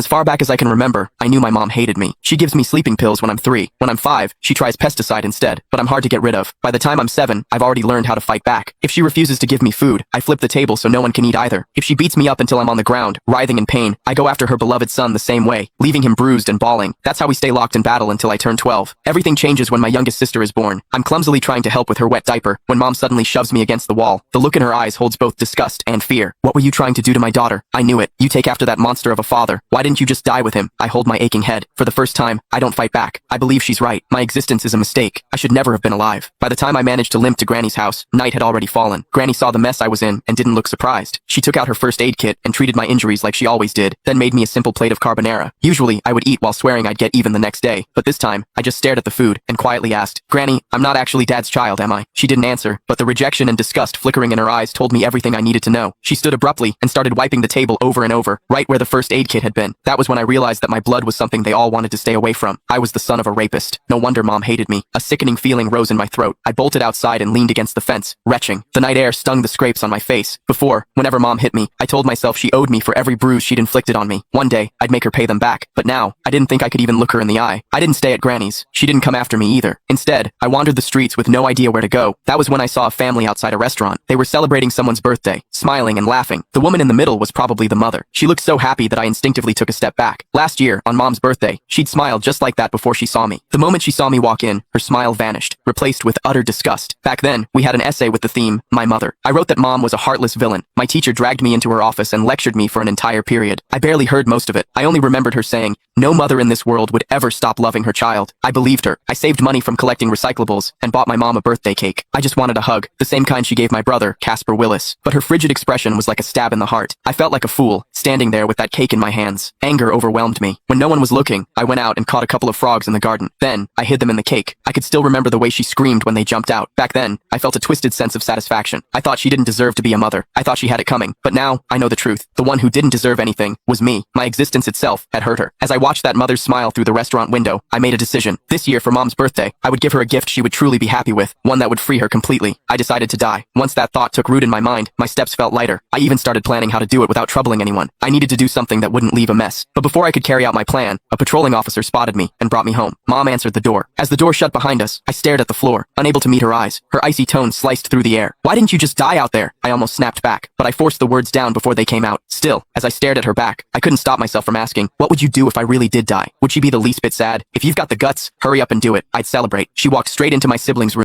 As far back as I can remember, I knew my mom hated me. She gives me sleeping pills when I'm 3. When I'm 5, she tries pesticide instead, but I'm hard to get rid of. By the time I'm 7, I've already learned how to fight back. If she refuses to give me food, I flip the table so no one can eat either. If she beats me up until I'm on the ground, writhing in pain, I go after her beloved son the same way, leaving him bruised and bawling. That's how we stay locked in battle until I turn 12. Everything changes when my youngest sister is born. I'm clumsily trying to help with her wet diaper when mom suddenly shoves me against the wall. The look in her eyes holds both disgust and fear. What were you trying to do to my daughter? I knew it. You take after that monster of a father. Why didn't you just die with him? I hold my aching head. For the first time, I don't fight back. I believe she's right. My existence is a mistake. I should never have been alive. By the time I managed to limp to Granny's house, night had already fallen. Granny saw the mess I was in and didn't look surprised. She took out her first aid kit and treated my injuries like she always did, then made me a simple plate of carbonara. Usually, I would eat while swearing I'd get even the next day, but this time, I just stared at the food and quietly asked, "Granny, I'm not actually Dad's child, am I?" She didn't answer, but the rejection and disgust flickering in her eyes told me everything I needed to know. She stood abruptly and started wiping the table over and over, right where the first aid kit had been. That was when I realized that my blood was something they all wanted to stay away from. I was the son of a rapist. No wonder mom hated me. A sickening feeling rose in my throat. I bolted outside and leaned against the fence, retching. The night air stung the scrapes on my face. Before, whenever mom hit me, I told myself she owed me for every bruise she'd inflicted on me. One day, I'd make her pay them back. But now, I didn't think I could even look her in the eye. I didn't stay at Granny's. She didn't come after me either. Instead, I wandered the streets with no idea where to go. That was when I saw a family outside a restaurant. They were celebrating someone's birthday, smiling and laughing. The woman in the middle was probably the mother. She looked so happy that I instinctively took a step back. Last year, on mom's birthday, she'd smiled just like that before she saw me. The moment she saw me walk in, her smile vanished, replaced with utter disgust. Back then, we had an essay with the theme, My Mother. I wrote that mom was a heartless villain. My teacher dragged me into her office and lectured me for an entire period. I barely heard most of it. I only remembered her saying, "No mother in this world would ever stop loving her child." I believed her. I saved money from collecting recyclables and bought my mom a birthday cake. I just wanted a hug, the same kind she gave my brother, Casper Willis. But her frigid expression was like a stab in the heart. I felt like a fool, standing there with that cake in my hands. Anger overwhelmed me. When no one was looking, I went out and caught a couple of frogs in the garden. Then, I hid them in the cake. I could still remember the way she screamed when they jumped out. Back then, I felt a twisted sense of satisfaction. I thought she didn't deserve to be a mother. I thought she had it coming. But now, I know the truth. The one who didn't deserve anything was me. My existence itself had hurt her. As I watched that mother's smile through the restaurant window, I made a decision. This year for mom's birthday, I would give her a gift she would truly be happy with, one that would free her completely. I decided to die. Once that thought took root in my mind, my steps felt lighter. I even started planning how to do it without troubling anyone. I needed to do something that wouldn't leave a mess. But before I could carry out my plan, a patrolling officer spotted me and brought me home. Mom answered the door. As the door shut behind us, I stared at the floor, unable to meet her eyes. Her icy tone sliced through the air. "Why didn't you just die out there?" I almost snapped back, but I forced the words down before they came out. Still, as I stared at her back, I couldn't stop myself from asking, what would you do if I really did die? Would she be the least bit sad? "If you've got the guts, hurry up and do it. I'd celebrate." She walked straight into my siblings' room.